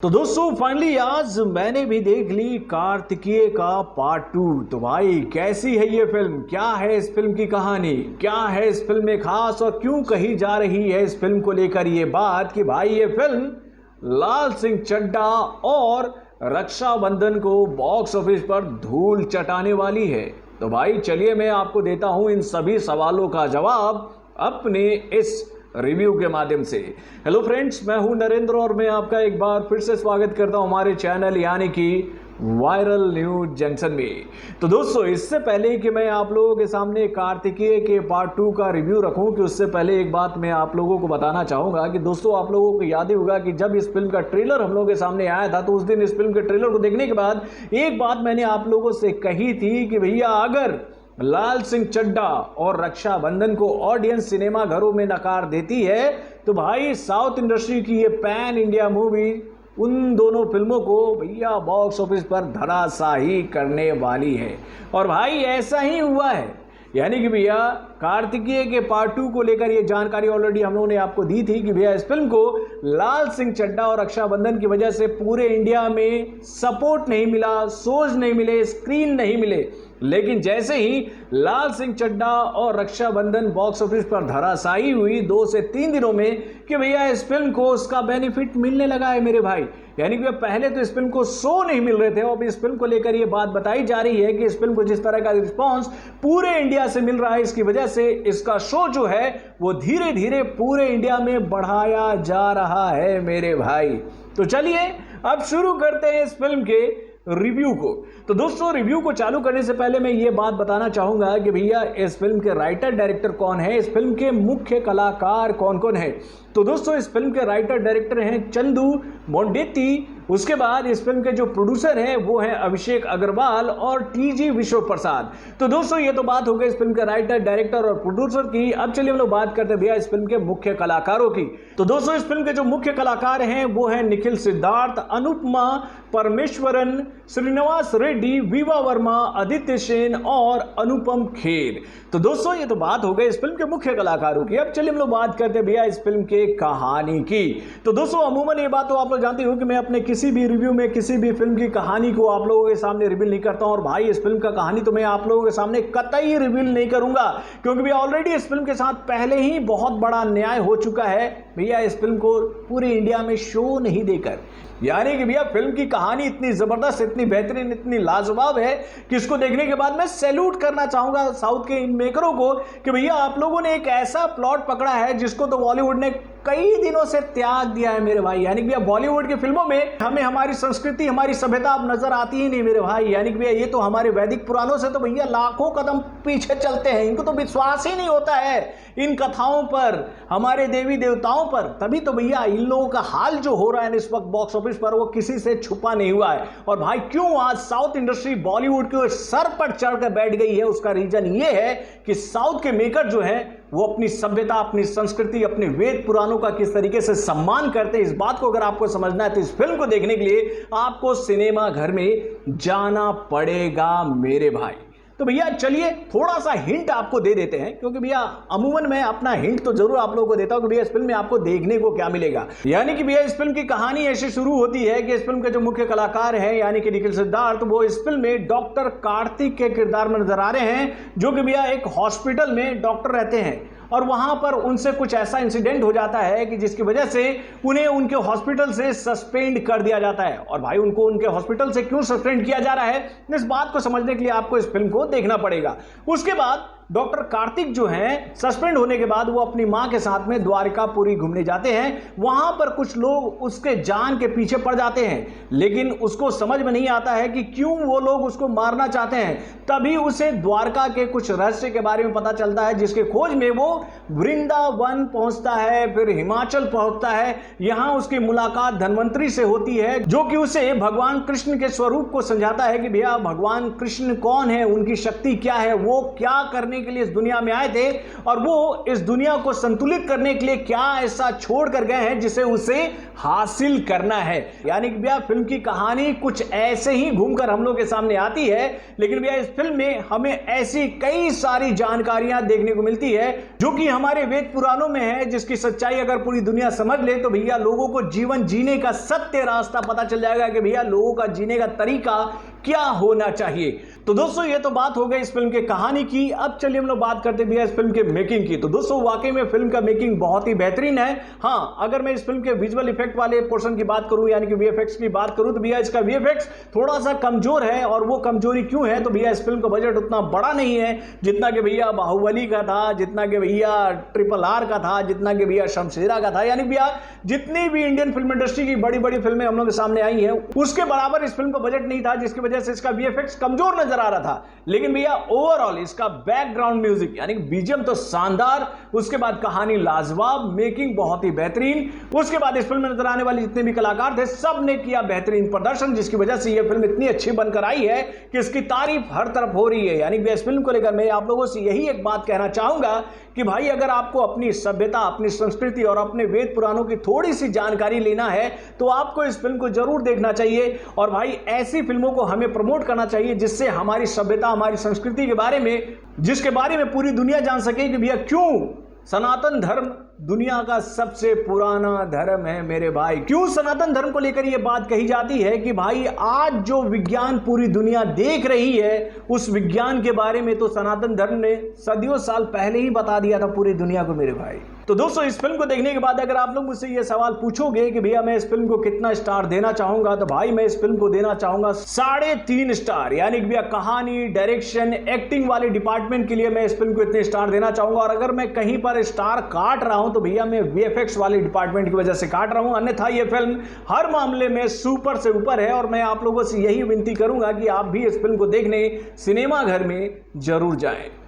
तो दोस्तों फाइनली आज मैंने भी देख ली कार्तिकेय का पार्ट 2। तो भाई कैसी है ये फिल्म, क्या है इस फिल्म की कहानी, क्या है इस फिल्म में खास और क्यों कही जा रही है इस फिल्म को लेकर ये बात कि भाई ये फिल्म लाल सिंह चड्ढा और रक्षाबंधन को बॉक्स ऑफिस पर धूल चटाने वाली है। तो भाई चलिए मैं आपको देता हूं इन सभी सवालों का जवाब अपने इस रिव्यू के माध्यम से। हेलो फ्रेंड्स, मैं हूं नरेंद्र और मैं आपका एक बार फिर से स्वागत करता हूं हमारे चैनल यानी कि वायरल न्यूज जंक्शन में। तो दोस्तों इससे पहले कि मैं आप लोगों के सामने कार्तिकेय के पार्ट 2 का रिव्यू रखूं कि उससे पहले एक बात मैं आप लोगों को बताना चाहूंगा कि दोस्तों आप लोगों को याद ही होगा कि जब इस फिल्म का ट्रेलर हम लोगों के सामने आया था तो उस दिन इस फिल्म के ट्रेलर को देखने के बाद एक बात मैंने आप लोगों से कही थी कि भैया अगर लाल सिंह चड्ढा और रक्षाबंधन को ऑडियंस सिनेमा घरों में नकार देती है तो भाई साउथ इंडस्ट्री की ये पैन इंडिया मूवी उन दोनों फिल्मों को भैया बॉक्स ऑफिस पर धराशाही करने वाली है। और भाई ऐसा ही हुआ है, यानी कि भैया कार्तिकेय के पार्ट 2 को लेकर ये जानकारी ऑलरेडी हम लोगों ने आपको दी थी कि भैया इस फिल्म को लाल सिंह चड्ढा और रक्षाबंधन की वजह से पूरे इंडिया में सपोर्ट नहीं मिला, सोच नहीं मिले, स्क्रीन नहीं मिले। लेकिन जैसे ही लाल सिंह चड्ढा और रक्षाबंधन बॉक्स ऑफिस पर धराशायी हुई 2 से 3 दिनों में कि भैया इस फिल्म को उसका बेनिफिट मिलने लगा है मेरे भाई। यानी कि पहले तो इस फिल्म को शो नहीं मिल रहे थे और इस फिल्म को लेकर ये बात बताई जा रही है कि इस फिल्म को जिस तरह का रिस्पांस पूरे इंडिया से मिल रहा है इसकी वजह से इसका शो जो है वो धीरे धीरे पूरे इंडिया में बढ़ाया जा रहा है मेरे भाई। तो चलिए अब शुरू करते हैं इस फिल्म के रिव्यू को। तो दोस्तों रिव्यू को चालू करने से पहले मैं ये बात बताना चाहूंगा कि भैया इस फिल्म के राइटर डायरेक्टर कौन है, इस फिल्म के मुख्य कलाकार कौन कौन है। तो दोस्तों इस फिल्म के राइटर डायरेक्टर हैं चंदू मोंडेती, उसके बाद इस फिल्म के जो प्रोड्यूसर हैं वो हैं अभिषेक अग्रवाल और टीजी विश्व प्रसाद। तो दोस्तों ये तो बात हो गई इस फिल्म के राइटर डायरेक्टर और प्रोड्यूसर की। अब चलिए हम लोग बात करते हैं भैया इस फिल्म के मुख्य कलाकारों की। तो दोस्तों इस फिल्म के जो मुख्य कलाकार हैं वो हैं निखिल सिद्धार्थ, अनुपमा परमेश्वरन, श्रीनिवास रेड्डी, विवा वर्मा, आदित्य सेन और अनुपम खेर। तो दोस्तों ये तो बात हो गई इस फिल्म के मुख्य कलाकारों की। अब चलिए हम लोग बात करते हैं भैया इस फिल्म के कहानी की। तो दोस्तों अमूमन ये बात तो आप लोग जानते हो कि मैं अपने किसी भी रिव्यू में किसी भी फिल्म की कहानी को आप लोगों के सामने रिवील नहीं करता हूं। और भाई इस फिल्म का कहानी तो मैं आप लोगों के सामने कतई रिवील नहीं करूंगा क्योंकि भैया ऑलरेडी इस फिल्म के साथ पहले ही बहुत बड़ा अन्याय हो चुका है भैया इस फिल्म को पूरे इंडिया में शो नहीं देकर। यानी कि भैया फिल्म की कहानी इतनी जबरदस्त, इतनी बेहतरीन, इतनी लाजवाब है कि इसको देखने के बाद मैं सैल्यूट करना चाहूंगा साउथ के इन मेकरों को कि भैया आप लोगों ने एक ऐसा प्लॉट पकड़ा है जिसको तो बॉलीवुड ने कई दिनों से त्याग दिया है मेरे भाई। यानी कि भैया बॉलीवुड की फिल्मों में हमें हमारी संस्कृति, हमारी सभ्यता अब नजर आती ही नहीं मेरे भाई। यानी कि भैया ये तो हमारे वैदिक पुराणों से तो भैया लाखों कदम पीछे चलते हैं, इनको तो विश्वास ही नहीं होता है इन कथाओं पर, हमारे देवी देवताओं पर। तभी तो भैया इन लोगों का हाल जो हो रहा है इस वक्त बॉक्स ऑफिस पर वो किसी से छुपा नहीं हुआ है। और भाई क्यों आज साउथ इंडस्ट्री बॉलीवुड के सर पर चढ़कर बैठ गई है उसका रीजन ये है कि साउथ के मेकर जो है वो अपनी सभ्यता, अपनी संस्कृति, अपने वेद पुराणों का किस तरीके से सम्मान करते हैं। इस बात को अगर आपको समझना है तो इस फिल्म को देखने के लिए आपको सिनेमा घर में जाना पड़ेगा मेरे भाई। तो भैया चलिए थोड़ा सा हिंट आपको दे देते हैं क्योंकि भैया अमूमन मैं अपना हिंट तो जरूर आप लोगों को देता हूं कि भैया इस फिल्म में आपको देखने को क्या मिलेगा। यानी कि भैया इस फिल्म की कहानी ऐसे शुरू होती है कि इस फिल्म के जो मुख्य कलाकार हैं यानी कि निखिल सिद्धार्थ वो इस फिल्म में डॉक्टर कार्तिक के किरदार में नजर आ रहे हैं जो कि भैया एक हॉस्पिटल में डॉक्टर रहते हैं और वहां पर उनसे कुछ ऐसा इंसिडेंट हो जाता है कि जिसकी वजह से उन्हें उनके हॉस्पिटल से सस्पेंड कर दिया जाता है। और भाई उनको उनके हॉस्पिटल से क्यों सस्पेंड किया जा रहा है इस बात को समझने के लिए आपको इस फिल्म को देखना पड़ेगा। उसके बाद डॉक्टर कार्तिक जो हैं सस्पेंड होने के बाद वो अपनी मां के साथ में द्वारकापुरी घूमने जाते हैं। वहां पर कुछ लोग उसके जान के पीछे पड़ जाते हैं लेकिन उसको समझ में नहीं आता है कि क्यों वो लोग उसको मारना चाहते हैं। तभी उसे द्वारका के कुछ रहस्य के बारे में पता चलता है जिसके खोज में वो वृंदावन पहुंचता है, फिर हिमाचल पहुंचता है। यहां उसकी मुलाकात धन्वंतरी से होती है जो कि उसे भगवान कृष्ण के स्वरूप को समझाता है कि भैया भगवान कृष्ण कौन है, उनकी शक्ति क्या है, वो क्या करने करने के लिए इस दुनिया में आए थे और वो इस दुनिया को संतुलित करने के लिए क्या ऐसा छोड़ कर गए हैं जिसे उसे हासिल करना है। यानी कि भैया फिल्म की कहानी कुछ ऐसे ही घूमकर हम लोग के सामने आती है, लेकिन भैया इस फिल्म में हमें ऐसी कई सारी जानकारियां देखने को मिलती है जो कि हमारे वेद पुराणों में है, जिसकी सच्चाई अगर पूरी दुनिया समझ ले तो भैया लोगों को जीवन जीने का सत्य रास्ता पता चल जाएगा कि भैया लोगों का जीने का तरीका क्या होना चाहिए। तो दोस्तों ये तो बात हो गई इस फिल्म के कहानी की। अब चलिए हम लोग बात करते हैं भैया इस फिल्म के मेकिंग की। तो दोस्तों वाकई में फिल्म का मेकिंग बहुत ही बेहतरीन है। हाँ, अगर मैं इस फिल्म के विजुअल इफेक्ट वाले पोर्शन की बात करूं यानी कि वीएफएक्स की बात करूं तो भैया इसका वीएफएक्स थोड़ा सा कमजोर है। और वो कमजोरी क्यों है? तो भैया इस फिल्म का बजट उतना बड़ा नहीं है जितना कि भैया बाहुबली का था, जितना कि भैया RRR का था, जितना कि भैया शमशेरा का था। यानी भैया जितनी भी इंडियन फिल्म इंडस्ट्री की बड़ी बड़ी फिल्में हम लोग के सामने आई हैं उसके बराबर इस फिल्म का बजट नहीं था, जिसकी वजह से इसका वीएफएक्स कमजोर नजर आ रहा था। लेकिन भैया ओवरऑल इसका बैकग्राउंड म्यूजिक यानी बीजीएम तो शानदार, उसके बाद कहानी लाजवाब, मेकिंग बहुत ही बेहतरीन, उसके बाद इस फिल्म में नजर आने वाले जितने भी कलाकार थे सब ने किया बेहतरीन प्रदर्शन, जिसकी वजह से यह फिल्म इतनी अच्छी बनकर आई है कि इसकी तारीफ हर तरफ हो रही है। यानी इस फिल्म को लेकर मैं आप लोगों से यही एक बात कहना चाहूंगा कि भाई अगर आपको अपनी सभ्यता, अपनी संस्कृति और अपने वेद पुराणों की थोड़ी सी जानकारी लेना है तो आपको इस फिल्म को जरूर देखना चाहिए। और भाई ऐसी फिल्मों को हमें प्रमोट करना चाहिए जिससे हमारी सभ्यता, हमारी संस्कृति के बारे में, जिसके बारे में पूरी दुनिया जान सके कि भैया क्यों सनातन धर्म दुनिया का सबसे पुराना धर्म है मेरे भाई। क्यों सनातन धर्म को लेकर यह बात कही जाती है कि भाई आज जो विज्ञान पूरी दुनिया देख रही है उस विज्ञान के बारे में तो सनातन धर्म ने सदियों साल पहले ही बता दिया था पूरी दुनिया को मेरे भाई। तो दोस्तों इस फिल्म को देखने के बाद अगर आप लोग मुझसे यह सवाल पूछोगे कि भैया मैं इस फिल्म को कितना स्टार देना चाहूंगा, तो भाई मैं इस फिल्म को देना चाहूंगा 3.5 स्टार। यानी कि भैया कहानी, डायरेक्शन, एक्टिंग वाले डिपार्टमेंट के लिए मैं इस फिल्म को इतने स्टार देना चाहूंगा। और अगर मैं कहीं पर स्टार काट रहा हूं तो भैया मैं वीएफएक्स वाले डिपार्टमेंट की वजह से काट रहा हूं, अन्यथा यह फिल्म हर मामले में सुपर से ऊपर है। और मैं आप लोगों से यही विनती करूंगा कि आप भी इस फिल्म को देखने सिनेमा घर में जरूर जाएं।